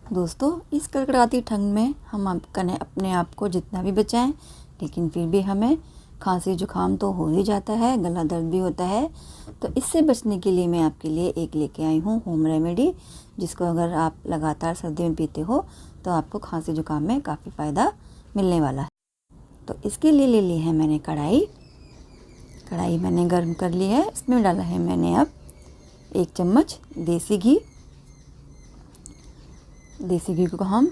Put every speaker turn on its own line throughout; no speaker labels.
दोस्तों, इस कड़कड़ाती ठंड में हम अपने आप को जितना भी बचाएं, लेकिन फिर भी हमें खांसी जुकाम तो हो ही जाता है, गला दर्द भी होता है। तो इससे बचने के लिए मैं आपके लिए एक लेके आई हूँ होम रेमेडी, जिसको अगर आप लगातार सर्दी में पीते हो तो आपको खांसी जुकाम में काफ़ी फ़ायदा मिलने वाला है। तो इसके लिए ले ली है मैंने कढ़ाई मैंने गर्म कर ली है। इसमें डाला है मैंने अब 1 चम्मच देसी घी को हम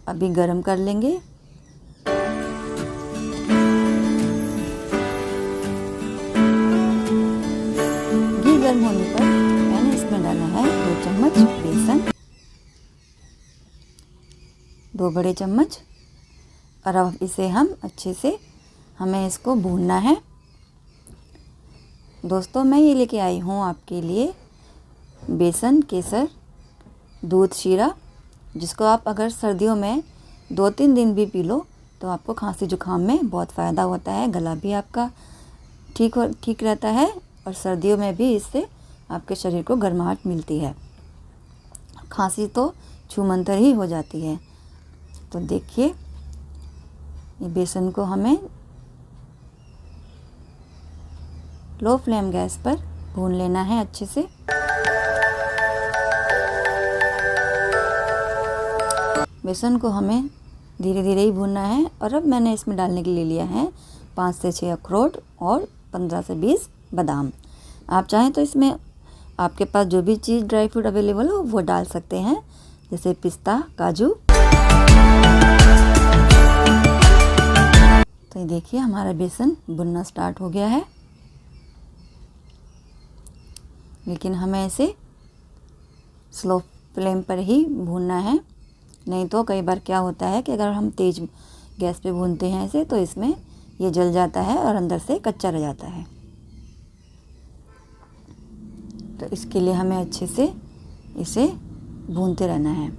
अभी गरम कर लेंगे। घी गर्म होने पर मैंने इसमें डाला है 2 चम्मच बेसन, 2 बड़े चम्मच, और अब इसे हम अच्छे से हमें इसको भूनना है। दोस्तों, मैं ये लेके आई हूँ आपके लिए बेसन केसर दूध शीरा, जिसको आप अगर सर्दियों में 2-3 दिन भी पी लो तो आपको खांसी जुकाम में बहुत फ़ायदा होता है। गला भी आपका ठीक रहता है और सर्दियों में भी इससे आपके शरीर को गर्माहट मिलती है। खांसी तो छूमंतर ही हो जाती है। तो देखिए, ये बेसन को हमें लो फ्लेम गैस पर भून लेना है अच्छे से। बेसन को हमें धीरे धीरे ही भूनना है। और अब मैंने इसमें डालने के लिए लिया है 5 से 6 अखरोट और 15 से 20 बादाम। आप चाहें तो इसमें आपके पास जो भी चीज़ ड्राई फ्रूट अवेलेबल हो वो डाल सकते हैं, जैसे पिस्ता, काजू। तो ये देखिए, हमारा बेसन भुनना स्टार्ट हो गया है, लेकिन हमें इसे स्लो फ्लेम पर ही भूनना है। नहीं तो कई बार क्या होता है कि अगर हम तेज़ गैस पे भूनते हैं इसे, तो इसमें ये जल जाता है और अंदर से कच्चा रह जाता है। तो इसके लिए हमें अच्छे से इसे भूनते रहना है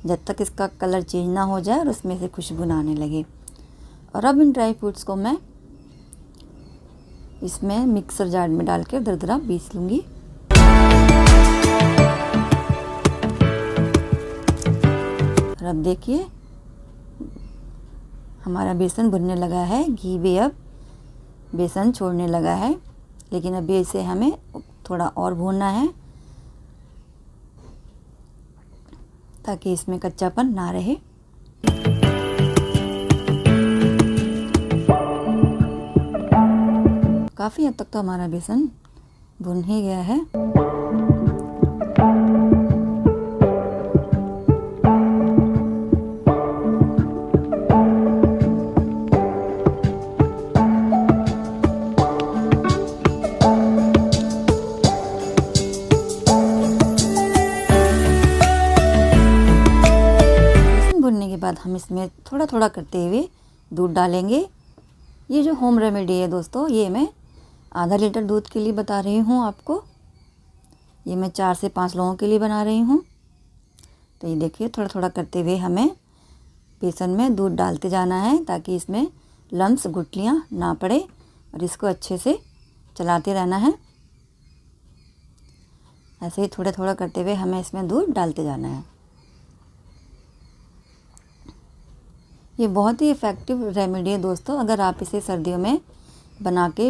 जब तक इसका कलर चेंज ना हो जाए और उसमें से खुशबू ना आने लगे। और अब इन ड्राई फ्रूट्स को मैं इसमें मिक्सर जार में डाल के दरदरा पीस लूँगी। और अब देखिए, हमारा बेसन भुनने लगा है, घी भी अब बेसन छोड़ने लगा है, लेकिन अभी इसे हमें थोड़ा और भूनना है ताकि इसमें कच्चापन ना रहे। काफ़ी हद तक तो हमारा बेसन भुन ही गया है। भुनने के बाद हम इसमें थोड़ा थोड़ा करते हुए दूध डालेंगे। ये जो होम रेमेडी है दोस्तों, ये मैं आधा लीटर दूध के लिए बता रही हूँ आपको। ये मैं 4 से 5 लोगों के लिए बना रही हूँ। तो ये देखिए, थोड़ा थोड़ा करते हुए हमें बेसन में दूध डालते जाना है ताकि इसमें लम्स गुठलियाँ ना पड़े, और इसको अच्छे से चलाते रहना है। ऐसे ही थोड़ा थोड़ा करते हुए हमें इसमें दूध डालते जाना है। ये बहुत ही इफ़ेक्टिव रेमेडी है दोस्तों, अगर आप इसे सर्दियों में बना के,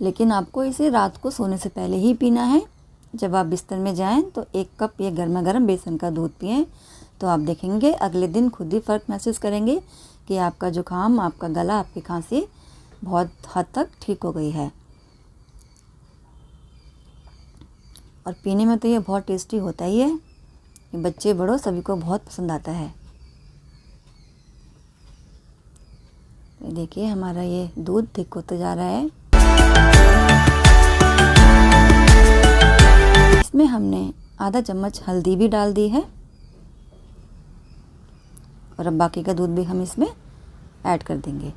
लेकिन आपको इसे रात को सोने से पहले ही पीना है। जब आप बिस्तर में जाएं तो 1 कप ये गर्मा गर्म बेसन का दूध पिएं, तो आप देखेंगे अगले दिन खुद ही फ़र्क महसूस करेंगे कि आपका जुकाम, आपका गला, आपकी खांसी बहुत हद तक ठीक हो गई है। और पीने में तो ये बहुत टेस्टी होता ही है। ये बच्चे बड़ों सभी को बहुत पसंद आता है। देखिए, हमारा ये दूध थिक होता जा रहा है। इसमें हमने आधा चम्मच हल्दी भी डाल दी है, और अब बाकी का दूध भी हम इसमें ऐड कर देंगे।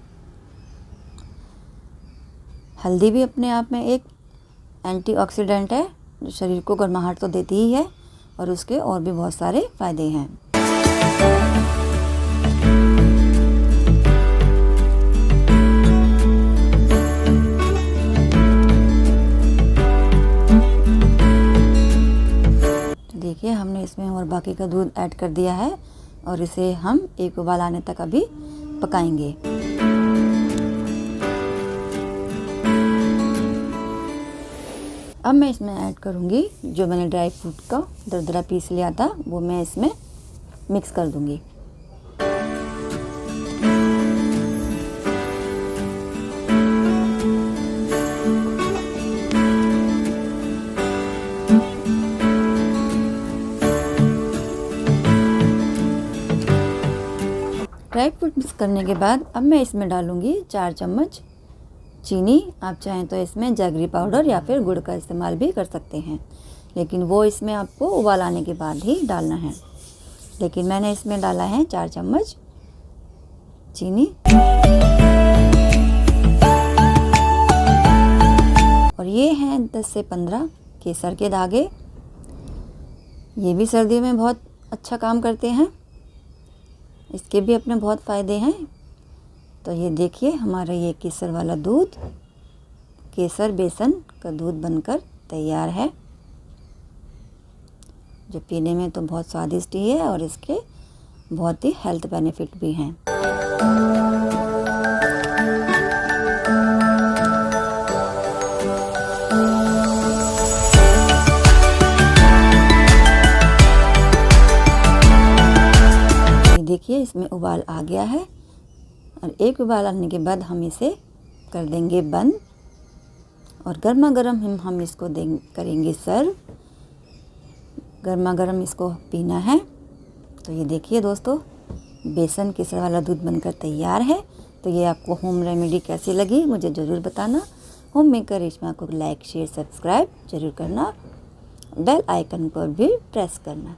हल्दी भी अपने आप में एक एंटीऑक्सीडेंट है, जो शरीर को गर्माहट तो देती ही है, और उसके और भी बहुत सारे फ़ायदे हैं। देखिए हमने इसमें और बाकी का दूध ऐड कर दिया है और इसे हम एक उबाल आने तक अभी पकाएंगे। अब मैं इसमें ऐड करूँगी जो मैंने ड्राई फ्रूट का दरदरा पीस लिया था, वो मैं इसमें मिक्स कर दूँगी। ड्राई फ्रूट मिक्स करने के बाद अब मैं इसमें डालूँगी 4 चम्मच चीनी। आप चाहें तो इसमें जैगरी पाउडर या फिर गुड़ का इस्तेमाल भी कर सकते हैं, लेकिन वो इसमें आपको उबाल आने के बाद ही डालना है। लेकिन मैंने इसमें डाला है 4 चम्मच चीनी। और ये हैं 10 से 15 केसर के धागे। ये भी सर्दियों में बहुत अच्छा काम करते हैं, इसके भी अपने बहुत फ़ायदे हैं। तो ये देखिए हमारा ये केसर वाला दूध, केसर बेसन का दूध बनकर तैयार है, जो पीने में तो बहुत स्वादिष्ट ही है और इसके बहुत ही हेल्थ बेनिफिट भी हैं। देखिए इसमें उबाल आ गया है और एक उबाल आने के बाद हम इसे कर देंगे बंद और गर्मा गर्म हम इसको करेंगे सर्व। गर्मा गर्म इसको पीना है। तो ये देखिए दोस्तों, बेसन केसर वाला दूध बनकर तैयार है। तो ये आपको होम रेमेडी कैसी लगी मुझे ज़रूर बताना। होम मेकर रेशमा को लाइक शेयर सब्सक्राइब ज़रूर करना, बेल आइकन पर भी प्रेस करना।